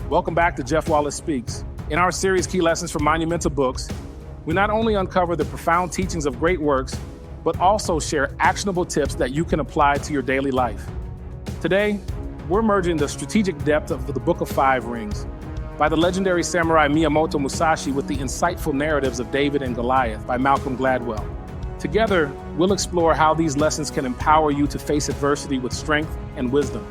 Welcome back to Jeff Wallace Speaks. In our series, Key Lessons from Monumental Books, we not only uncover the profound teachings of great works, but also share actionable tips that you can apply to your daily life. Today, we're merging the strategic depth of the Book of Five Rings by the legendary samurai Miyamoto Musashi with the insightful narratives of David and Goliath by Malcolm Gladwell. Together, we'll explore how these lessons can empower you to face adversity with strength and wisdom.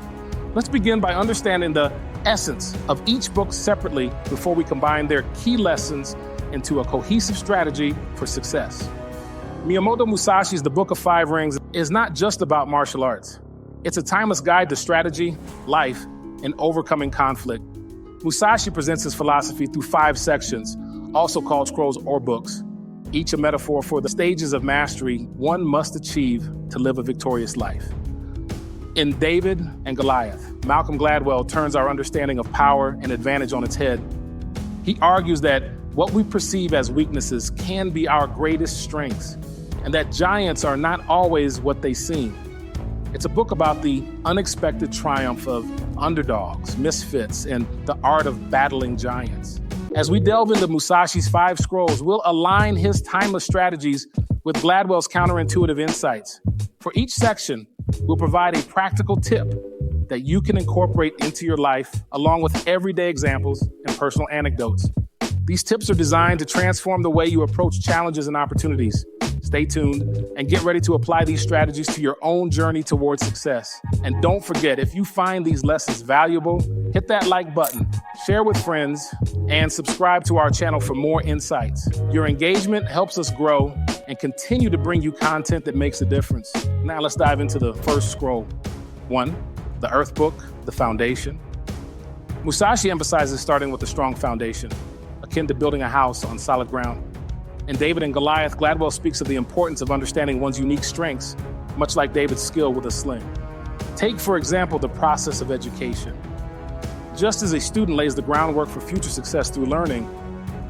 Let's begin by understanding the essence of each book separately before we combine their key lessons into a cohesive strategy for success. Miyamoto Musashi's The Book of Five Rings is not just about martial arts. It's a timeless guide to strategy, life, and overcoming conflict. Musashi presents his philosophy through 5 sections, also called scrolls or books, each a metaphor for the stages of mastery one must achieve to live a victorious life. In David and Goliath, Malcolm Gladwell turns our understanding of power and advantage on its head. He argues that what we perceive as weaknesses can be our greatest strengths, and that giants are not always what they seem. It's a book about the unexpected triumph of underdogs, misfits, and the art of battling giants. As we delve into Musashi's 5 scrolls, we'll align his timeless strategies with Gladwell's counterintuitive insights. For each section, we'll provide a practical tip that you can incorporate into your life, along with everyday examples and personal anecdotes. These tips are designed to transform the way you approach challenges and opportunities. Stay tuned and get ready to apply these strategies to your own journey towards success. And don't forget, if you find these lessons valuable, hit that like button, share with friends, and subscribe to our channel for more insights. Your engagement helps us grow and continue to bring you content that makes a difference. Now let's dive into the first scroll. 1, the Earth Book, the Foundation. Musashi emphasizes starting with a strong foundation, akin to building a house on solid ground. In David and Goliath, Gladwell speaks of the importance of understanding one's unique strengths, much like David's skill with a sling. Take, for example, the process of education. Just as a student lays the groundwork for future success through learning,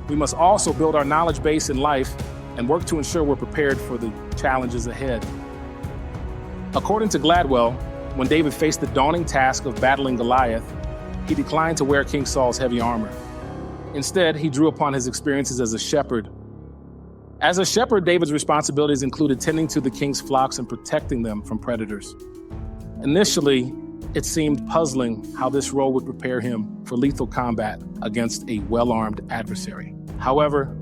we must also build our knowledge base in life and work to ensure we're prepared for the challenges ahead. According to Gladwell, when David faced the daunting task of battling Goliath, he declined to wear King Saul's heavy armor. Instead, he drew upon his experiences as a shepherd. As a shepherd, David's responsibilities included tending to the king's flocks and protecting them from predators. Initially, it seemed puzzling how this role would prepare him for lethal combat against a well-armed adversary. However,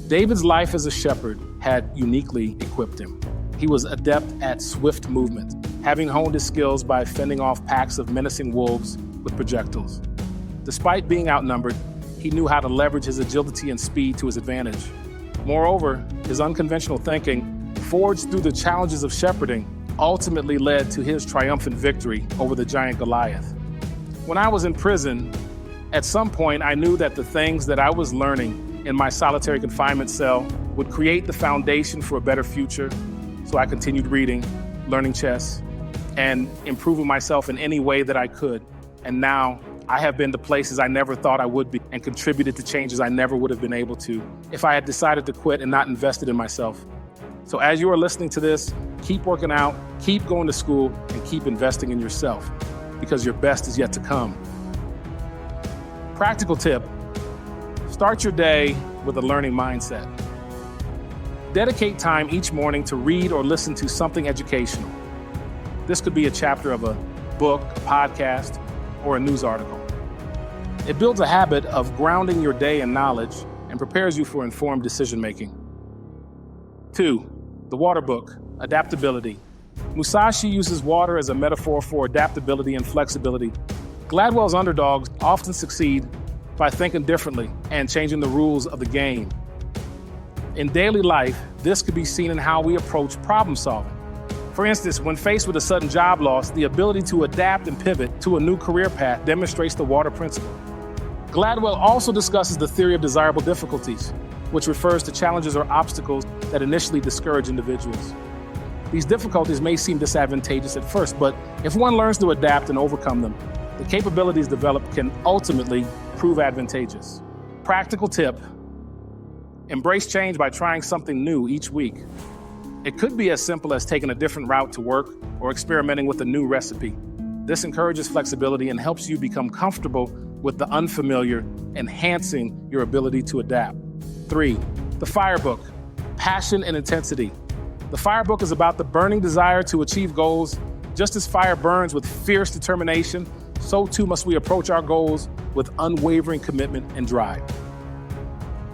David's life as a shepherd had uniquely equipped him. He was adept at swift movement, having honed his skills by fending off packs of menacing wolves with projectiles. Despite being outnumbered, he knew how to leverage his agility and speed to his advantage. Moreover, his unconventional thinking, forged through the challenges of shepherding, ultimately led to his triumphant victory over the giant Goliath. When I was in prison, at some point I knew that the things that I was learning in my solitary confinement cell would create the foundation for a better future. So I continued reading, learning chess, and improving myself in any way that I could. And now I have been to places I never thought I would be and contributed to changes I never would have been able to if I had decided to quit and not invested in myself. So as you are listening to this, keep working out, keep going to school, and keep investing in yourself because your best is yet to come. Practical tip: start your day with a learning mindset. Dedicate time each morning to read or listen to something educational. This could be a chapter of a book, a podcast, or a news article. It builds a habit of grounding your day in knowledge and prepares you for informed decision-making. 2, the Water Book, Adaptability. Musashi uses water as a metaphor for adaptability and flexibility. Gladwell's underdogs often succeed by thinking differently and changing the rules of the game. In daily life, this could be seen in how we approach problem solving. For instance, when faced with a sudden job loss, the ability to adapt and pivot to a new career path demonstrates the water principle. Gladwell also discusses the theory of desirable difficulties, which refers to challenges or obstacles that initially discourage individuals. These difficulties may seem disadvantageous at first, but if one learns to adapt and overcome them, the capabilities developed can ultimately prove advantageous. Practical tip: embrace change by trying something new each week. It could be as simple as taking a different route to work or experimenting with a new recipe. This encourages flexibility and helps you become comfortable with the unfamiliar, enhancing your ability to adapt. 3, the Fire Book, Passion and Intensity. The Fire Book is about the burning desire to achieve goals. Just as fire burns with fierce determination, so too must we approach our goals with unwavering commitment and drive.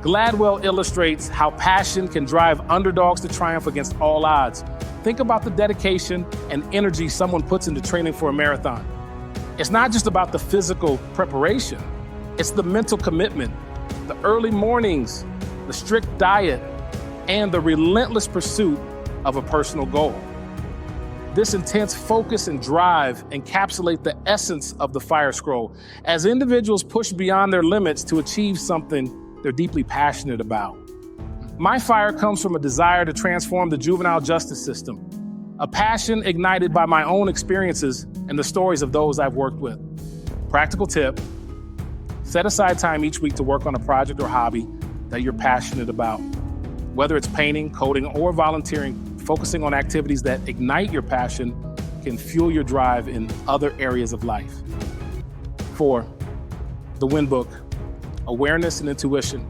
Gladwell illustrates how passion can drive underdogs to triumph against all odds. Think about the dedication and energy someone puts into training for a marathon. It's not just about the physical preparation, it's the mental commitment, the early mornings, the strict diet, and the relentless pursuit of a personal goal. This intense focus and drive encapsulate the essence of the Fire Scroll as individuals push beyond their limits to achieve something they're deeply passionate about. My fire comes from a desire to transform the juvenile justice system, a passion ignited by my own experiences and the stories of those I've worked with. Practical tip: set aside time each week to work on a project or hobby that you're passionate about. Whether it's painting, coding, or volunteering, focusing on activities that ignite your passion can fuel your drive in other areas of life. 4, the Wind Book, Awareness and Intuition.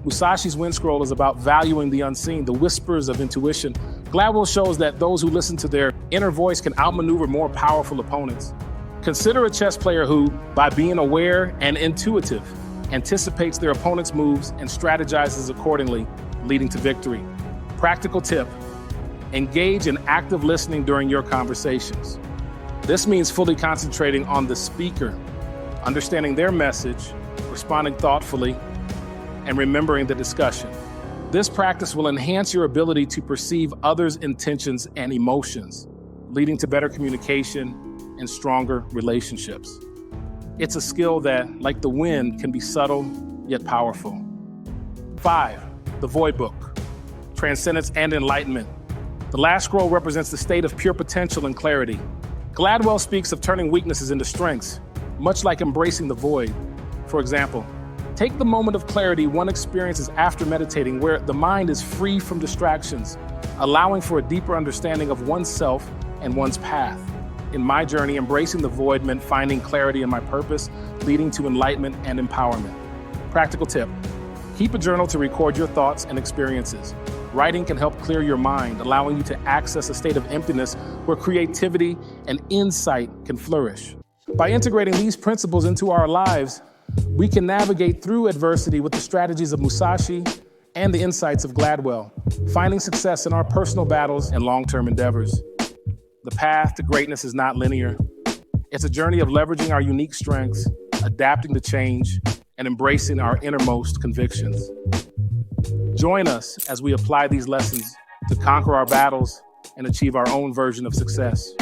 Musashi's Wind Scroll is about valuing the unseen, the whispers of intuition. Gladwell shows that those who listen to their inner voice can outmaneuver more powerful opponents. Consider a chess player who, by being aware and intuitive, anticipates their opponent's moves and strategizes accordingly, leading to victory. Practical tip: engage in active listening during your conversations. This means fully concentrating on the speaker, understanding their message, responding thoughtfully, and remembering the discussion. This practice will enhance your ability to perceive others' intentions and emotions, leading to better communication and stronger relationships. It's a skill that, like the wind, can be subtle yet powerful. 5, the Void Book, Transcendence and Enlightenment. The last scroll represents the state of pure potential and clarity. Gladwell speaks of turning weaknesses into strengths, much like embracing the void. For example, take the moment of clarity one experiences after meditating, where the mind is free from distractions, allowing for a deeper understanding of oneself and one's path. In my journey, embracing the void meant finding clarity in my purpose, leading to enlightenment and empowerment. Practical tip: keep a journal to record your thoughts and experiences. Writing can help clear your mind, allowing you to access a state of emptiness where creativity and insight can flourish. By integrating these principles into our lives, we can navigate through adversity with the strategies of Musashi and the insights of Gladwell, finding success in our personal battles and long-term endeavors. The path to greatness is not linear. It's a journey of leveraging our unique strengths, adapting to change, and embracing our innermost convictions. Join us as we apply these lessons to conquer our battles and achieve our own version of success.